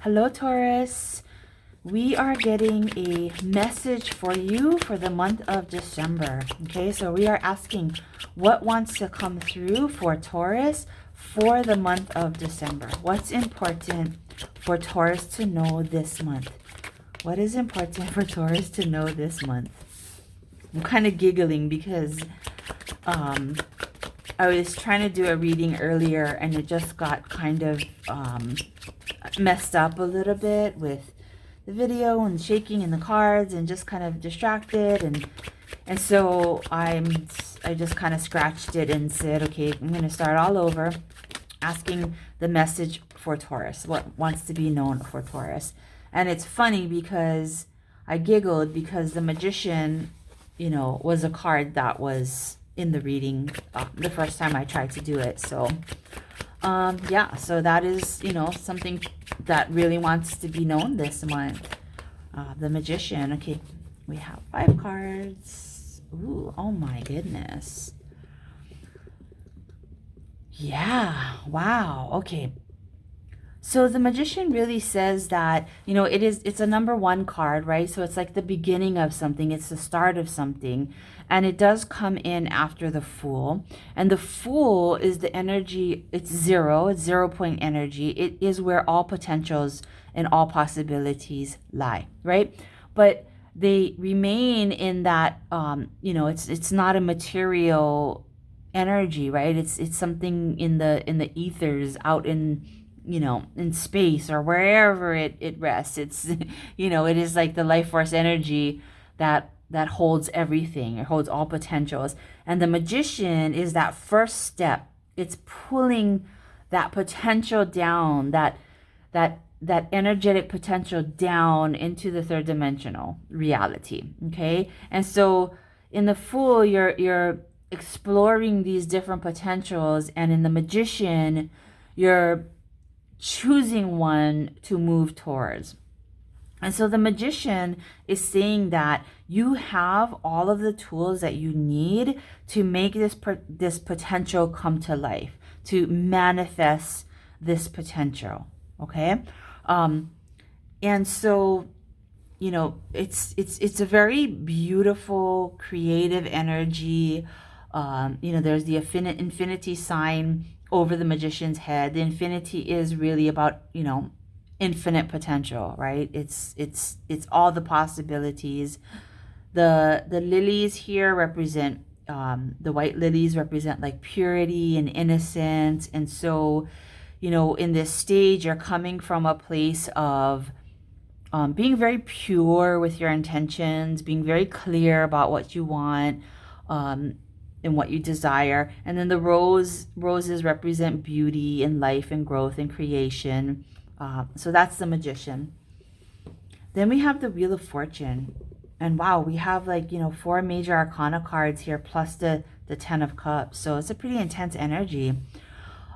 Hello, Taurus. We are getting a message for you for the month of December. Okay, so we are asking what wants to come through for Taurus for the month of December. What's important for Taurus to know this month? What is important for Taurus to know this month? I'm kind of giggling because I was trying to do a reading earlier and it just got kind of messed up a little bit with the video and shaking in the cards and just kind of distracted, and so I just kind of scratched it and said, okay, I'm going to start all over, asking the message for Taurus, what wants to be known for Taurus. And it's funny because I giggled because the Magician, was a card that was in the reading the first time I tried to do it. So yeah, so that is, something that really wants to be known this month. The Magician. Okay, we have 5 cards. Ooh, oh my goodness. Yeah, wow. Okay. So the Magician really says that, it's a number 1 card, right? So it's like the beginning of something. It's the start of something. And it does come in after the Fool. And the Fool is the energy, it's 0 point energy. It is where all potentials and all possibilities lie, right? But they remain in that, it's not a material energy, right? It's something in the ethers, out in space or wherever it rests. It's it is like the life force energy that holds everything. It holds all potentials. And the Magician is that first step. It's pulling that potential down, that energetic potential down into the 3rd dimensional reality. Okay? And so in the Fool, you're exploring these different potentials, and in the Magician, you're choosing one to move towards. And so the Magician is saying that you have all of the tools that you need to make this potential come to life, to manifest this potential. Okay? And so, it's a very beautiful, creative energy. There's the infinity sign over the Magician's head. The infinity is really about, infinite potential, right? It's all the possibilities. The lilies here represent, the white lilies represent like purity and innocence. And so, in this stage, you're coming from a place of being very pure with your intentions, being very clear about what you want, and what you desire. And then the roses represent beauty and life and growth and creation. So that's the Magician. Then we have the Wheel of Fortune. And wow, we have 4 major arcana cards here plus the 10 of Cups. So it's a pretty intense energy.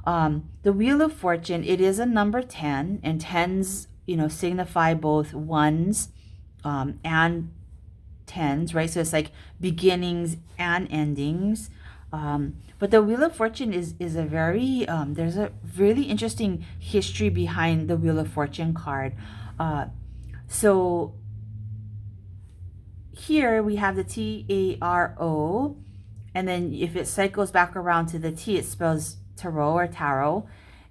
The Wheel of Fortune, it is a number 10, and 10s, signify both ones and 10s, right? So it's like beginnings and endings. But the Wheel of Fortune is a very, there's a really interesting history behind the Wheel of Fortune card. So here we have the T-A-R-O, and then if it cycles back around to the T, it spells tarot or tarot.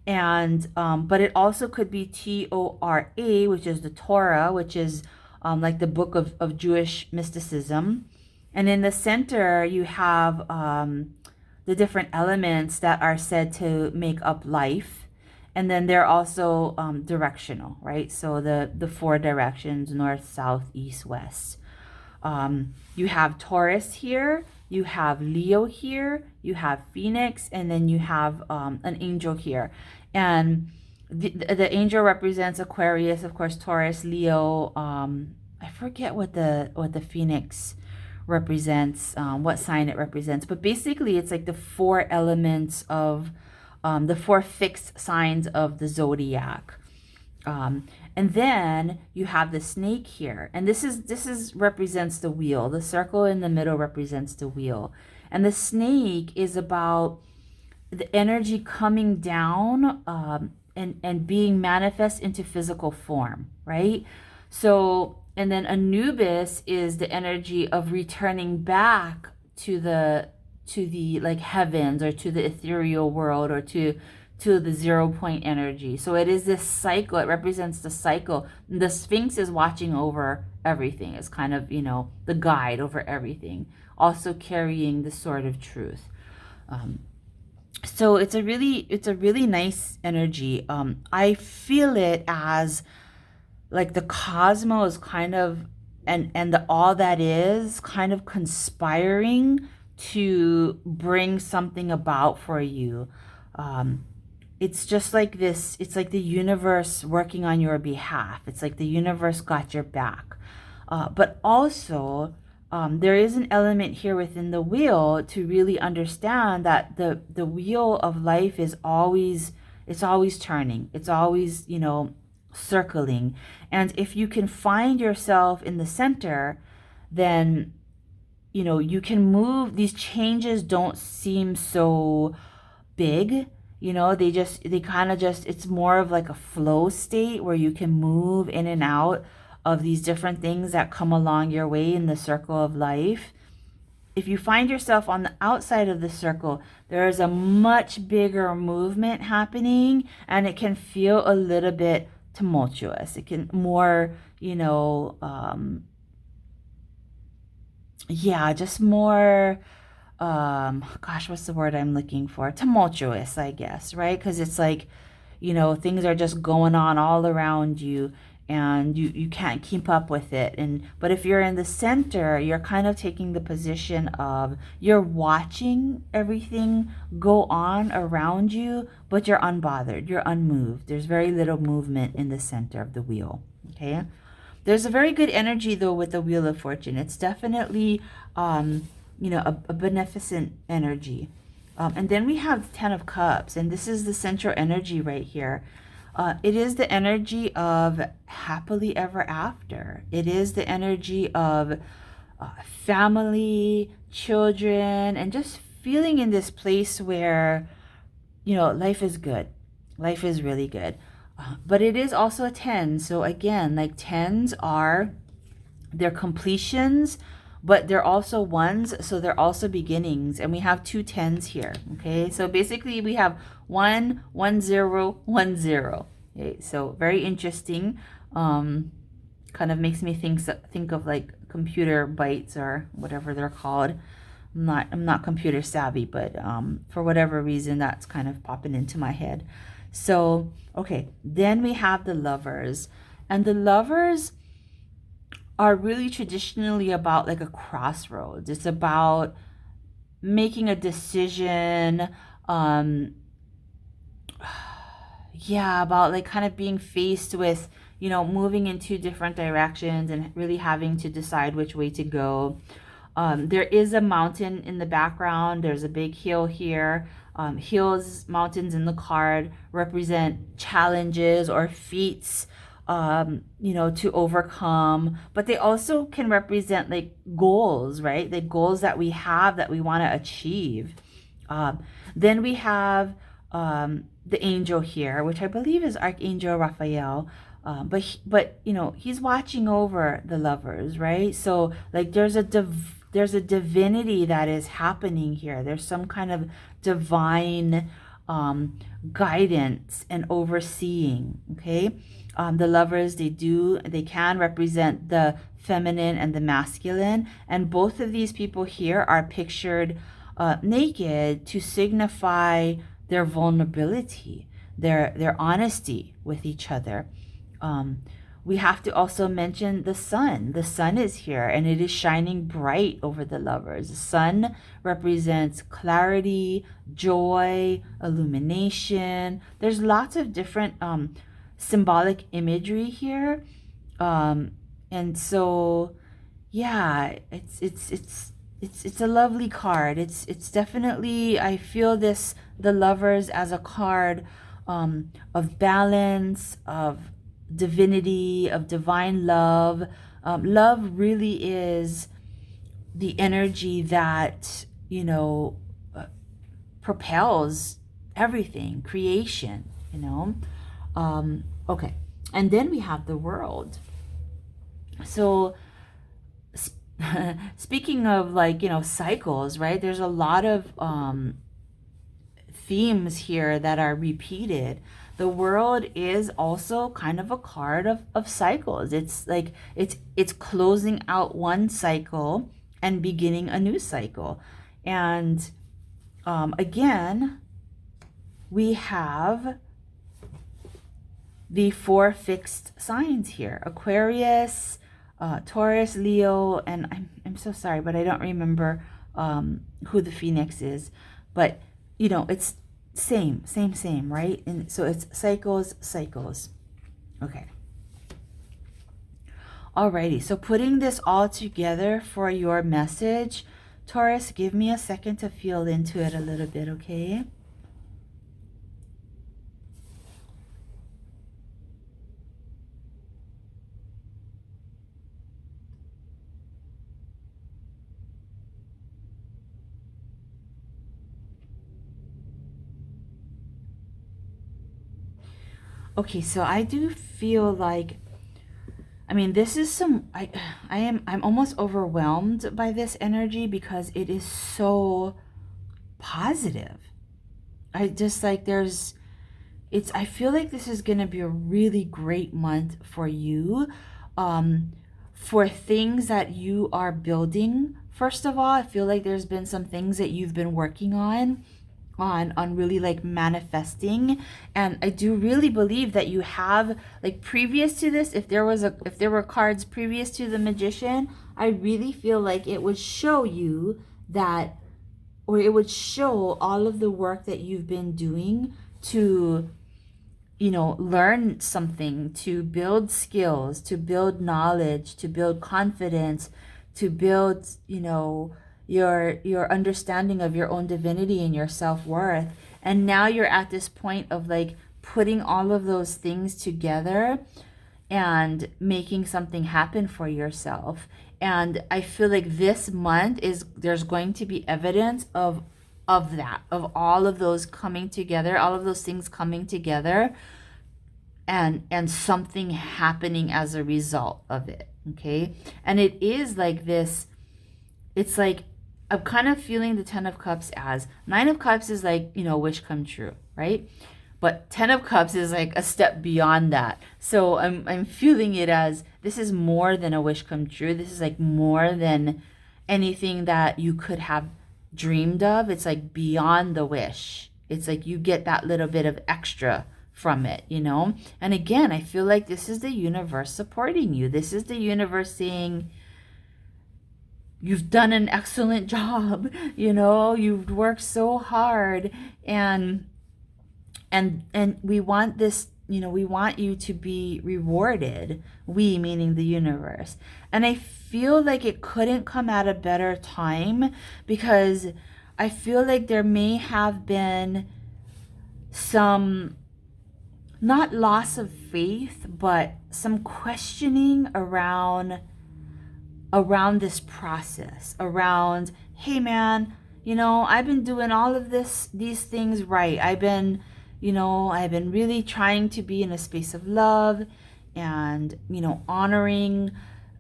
And but it also could be T-O-R-A, which is the Torah, which is like the book of Jewish mysticism. And in the center, you have the different elements that are said to make up life. And then they're also directional, right? So the 4 directions, north, south, east, west. You have Taurus here, you have Leo here, you have Phoenix, and then you have an angel here. And the angel represents Aquarius, of course, Taurus, Leo. I forget what the Phoenix represents, what sign it represents, but basically it's like the 4 elements of the 4 fixed signs of the zodiac. And then you have the snake here, and this is represents the wheel. The circle in the middle represents the wheel, and the snake is about the energy coming down and being manifest into physical form, right? So, and then Anubis is the energy of returning back to the like heavens, or to the ethereal world, or to the 0 point energy. So it is this cycle. It represents the cycle. The Sphinx is watching over everything. It's kind of, the guide over everything, also carrying the sword of truth. So it's a really nice energy. I feel it as like the cosmos kind of, and the all that is kind of conspiring to bring something about for you. Um, it's just like this. It's like the universe working on your behalf. It's like the universe got your back. But also, there is an element here within the wheel to really understand that the wheel of life is always, it's always turning. It's always, circling. And if you can find yourself in the center, then you can move. These changes don't seem so big. They kind of just, it's more of like a flow state where you can move in and out of these different things that come along your way in the circle of life. If you find yourself on the outside of the circle, there is a much bigger movement happening, and it can feel a little bit tumultuous. It can more, just more, gosh, what's the word I'm looking for? Tumultuous, I guess, right? Because it's like, things are just going on all around you, and you can't keep up with it. But if you're in the center, you're kind of taking the position of, you're watching everything go on around you, but you're unbothered, you're unmoved. There's very little movement in the center of the wheel. Okay. There's a very good energy though with the Wheel of Fortune. It's definitely a beneficent energy. And then we have 10 of Cups, and this is the central energy right here. It is the energy of happily ever after. It is the energy of family, children, and just feeling in this place where, life is good. Life is really good. But it is also a 10. So again, like 10s they're completions, but they're also ones, so they're also beginnings. And we have two 10s here. Okay, so basically we have 1 1 0 1 0. Okay, so very interesting. Kind of makes me think of like computer bytes, or whatever they're called. I'm not computer savvy, but for whatever reason that's kind of popping into my head. So okay, then we have the Lovers, and the Lovers are really traditionally about like a crossroads. It's about making a decision, about like kind of being faced with, moving in two different directions and really having to decide which way to go. There is a mountain in the background. There's a big hill here. Hills, mountains in the card represent challenges or feats, to overcome, but they also can represent like goals, right? The goals that we have that we want to achieve. Then we have the angel here, which I believe is Archangel Raphael. But he's watching over the Lovers, right? So like there's a divinity that is happening here. There's some kind of divine guidance and overseeing. Okay. The Lovers, they can represent the feminine and the masculine, and both of these people here are pictured naked to signify their vulnerability, their honesty with each other. We have to also mention the sun. The sun is here, and it is shining bright over the Lovers. The sun represents clarity, joy, illumination. There's lots of different symbolic imagery here. And so yeah, it's a lovely card. It's definitely, I feel the Lovers as a card of balance, of divinity, of divine love. Love really is the energy that propels everything, creation. Okay. And then we have the world. So speaking of, like, cycles, right? There's a lot of themes here that are repeated. The world is also kind of a card of cycles. It's like it's closing out one cycle and beginning a new cycle. And again, we have the 4 fixed signs here: Aquarius, Taurus, Leo, and I'm so sorry, but I don't remember who the Phoenix is. But it's same, right? And so it's cycles. Okay. Alrighty, so putting this all together for your message, Taurus, give me a second to feel into it a little bit, okay? Okay, so I do feel like, I mean, this is I'm almost overwhelmed by this energy because it is so positive. I just like I feel like this is going to be a really great month for you, for things that you are building. First of all, I feel like there's been some things that you've been working on really like manifesting, and I do really believe that you have, like, previous to this, if there were cards previous to the Magician, I really feel like it would show you that, or it would show all of the work that you've been doing to learn something, to build skills, to build knowledge, to build confidence, to build your understanding of your own divinity and your self-worth. And now you're at this point of, like, putting all of those things together and making something happen for yourself. And I feel like this month there's going to be evidence of that, of all of those coming together, all of those things coming together, and something happening as a result of it. Okay. And it is like this, it's like, I'm kind of feeling the 10 of Cups as 9 of Cups is like, wish come true, right? But 10 of Cups is like a step beyond that. So I'm feeling it as, this is more than a wish come true. This is like more than anything that you could have dreamed of. It's like beyond the wish. It's like you get that little bit of extra from it, And again, I feel like this is the universe supporting you. This is the universe saying, you've done an excellent job, you've worked so hard, and we want this, we want you to be rewarded, we meaning the universe. And I feel like it couldn't come at a better time, because I feel like there may have been some, not loss of faith, but some questioning around this process, around, hey man, I've been doing all of these things right. I've been really trying to be in a space of love and, honoring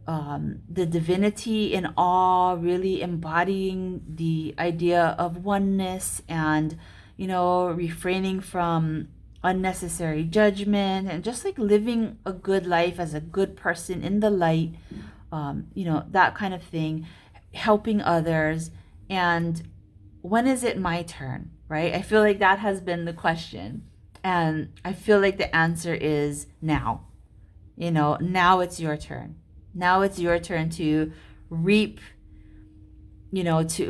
the divinity in all, really embodying the idea of oneness, and, refraining from unnecessary judgment, and just like living a good life as a good person in the light, that kind of thing, helping others. And when is it my turn, right? I feel like that has been the question. And I feel like the answer is now. Now it's your turn. Now it's your turn to reap,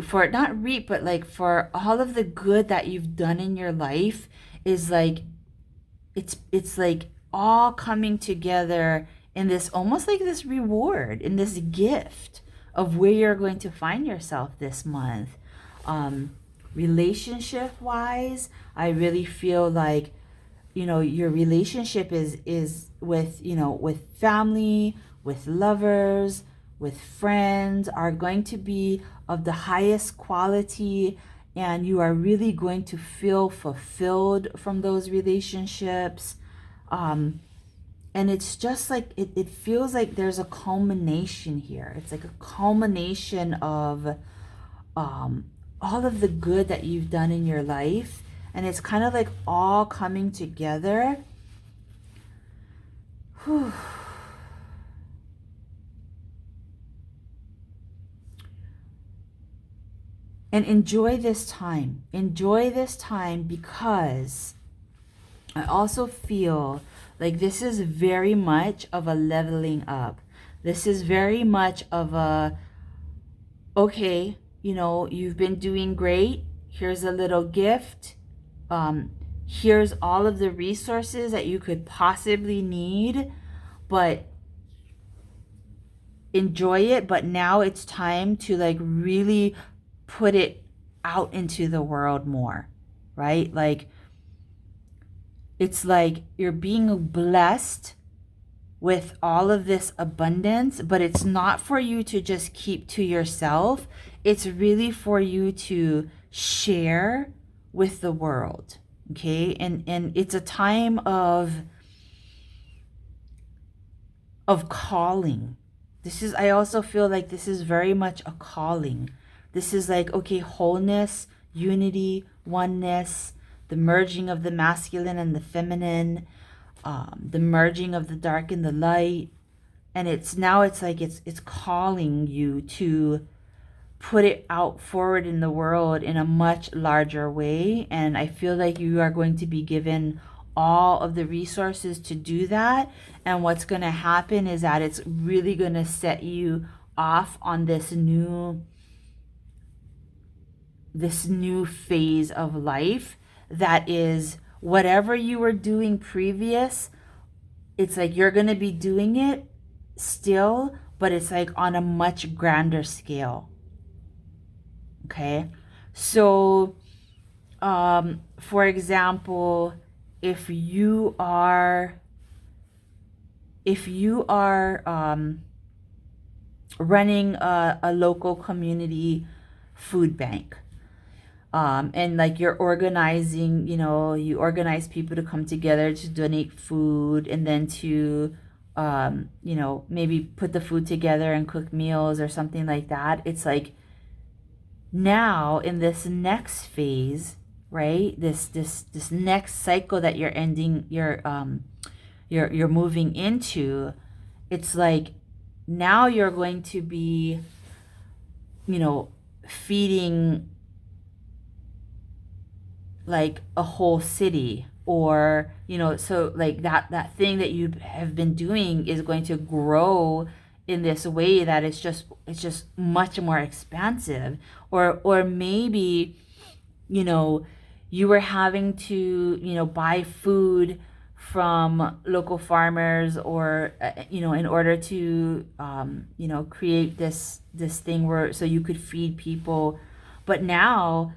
for not reap, but like for all of the good that you've done in your life is like, it's like all coming together in this, almost like this reward, in this gift of where you're going to find yourself this month. Relationship wise, I really feel like, your relationship is with, with family, with lovers, with friends, are going to be of the highest quality, and you are really going to feel fulfilled from those relationships. And it's just like it feels like there's a culmination here. It's like a culmination of all of the good that you've done in your life, and it's kind of like all coming together. Whew. And enjoy this time. Enjoy this time, because I also feel like this is very much of a leveling up. This is very much of a, okay, you know, you've been doing great. Here's a little gift. Here's all of the resources that you could possibly need, but enjoy it. But now it's time to like really put it out into the world more, right? Like, it's like you're being blessed with all of this abundance, but it's not for you to just keep to yourself. It's really for you to share with the world, okay? And it's a time of calling. I also feel like this is very much a calling. This is like, okay, wholeness, unity, oneness, the merging of the masculine and the feminine, the merging of the dark and the light. And it's like it's calling you to put it out forward in the world in a much larger way. And I feel like you are going to be given all of the resources to do that. And what's going to happen is that it's really going to set you off on this new phase of life that is whatever you were doing previous. It's like you're going to be doing it still, but it's like on a much grander scale. Okay? So, for example, if you are running a local community food bank, and like you're organizing, you organize people to come together to donate food, and then to maybe put the food together and cook meals or something like that. It's like now in this next phase, right, this next cycle that you're ending, you're moving into, it's like now you're going to be feeding like a whole city, or so like that thing that you have been doing is going to grow in this way that it's just much more expansive. Or maybe you were having to buy food from local farmers, or in order to create this thing where so you could feed people. But now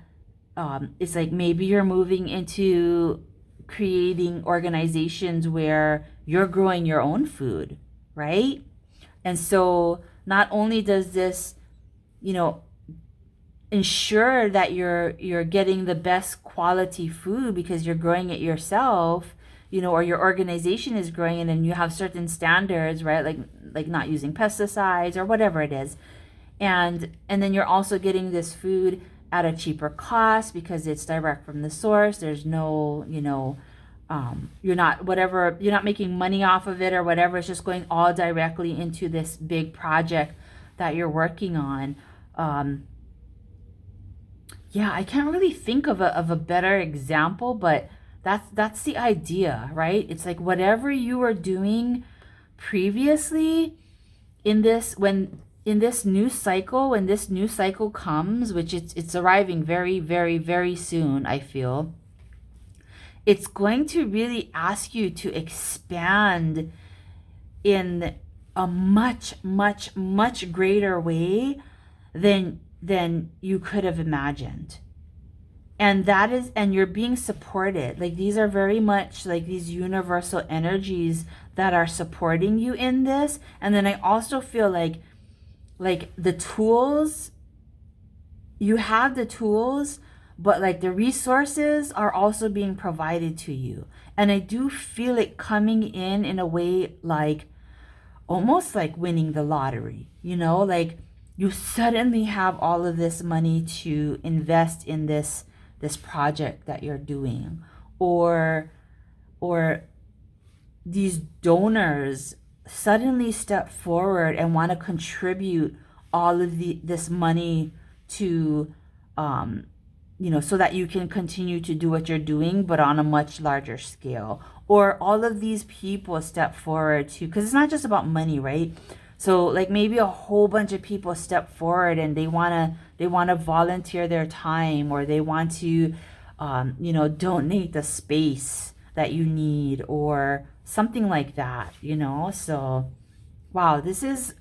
it's like maybe you're moving into creating organizations where you're growing your own food, right? And so not only does this ensure that you're getting the best quality food because you're growing it yourself, or your organization is growing it and you have certain standards, right? Like not using pesticides or whatever it is. And then you're also getting this food at a cheaper cost because it's direct from the source. There's no, you're not making money off of it or whatever. It's just going all directly into this big project that you're working on. Yeah, I can't really think of a better example, but that's the idea, right? It's like whatever you were doing previously in this new cycle, when this new cycle comes, which it's arriving very, very, very soon, I feel, it's going to really ask you to expand in a much, much, much greater way than you could have imagined. And you're being supported. Like these are very much like these universal energies that are supporting you in this. And then I also feel like the tools, you have the tools, but like the resources are also being provided to you. And I do feel it coming in a way like almost like winning the lottery, you know, like you suddenly have all of this money to invest in this project that you're doing, or or these donors suddenly step forward and want to contribute all of this money to um, so that you can continue to do what you're doing, but on a much larger scale. Or all of these people step forward to, because it's not just about money, right? So like maybe a whole bunch of people step forward and they wanna volunteer their time, or they want to donate the space that you need, or something like that, So wow, this is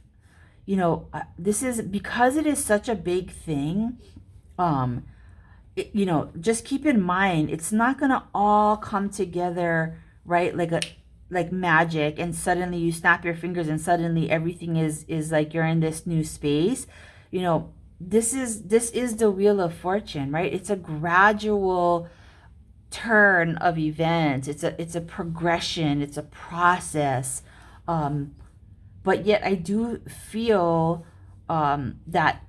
because it is such a big thing. um just keep in mind it's not gonna all come together, right? Like magic, and suddenly you snap your fingers and suddenly everything is like you're in this new space. This is the wheel of fortune, right? It's a gradual turn of events. It's a progression, it's a process. But yet I do feel that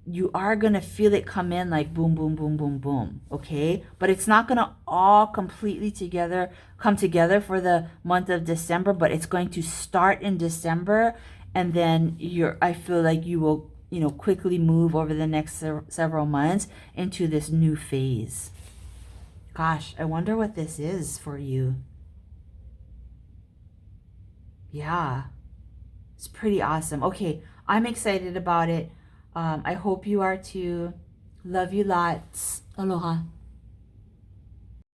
you are gonna feel it come in like boom, boom, boom, boom, boom. Okay, but it's not gonna all completely together come together for the month of December. But it's going to start in December, and then I feel like you will quickly move over the next several months into this new phase. Gosh, I wonder what this is for you. Yeah. It's pretty awesome. Okay, I'm excited about it. I hope you are too. Love you lots. Aloha.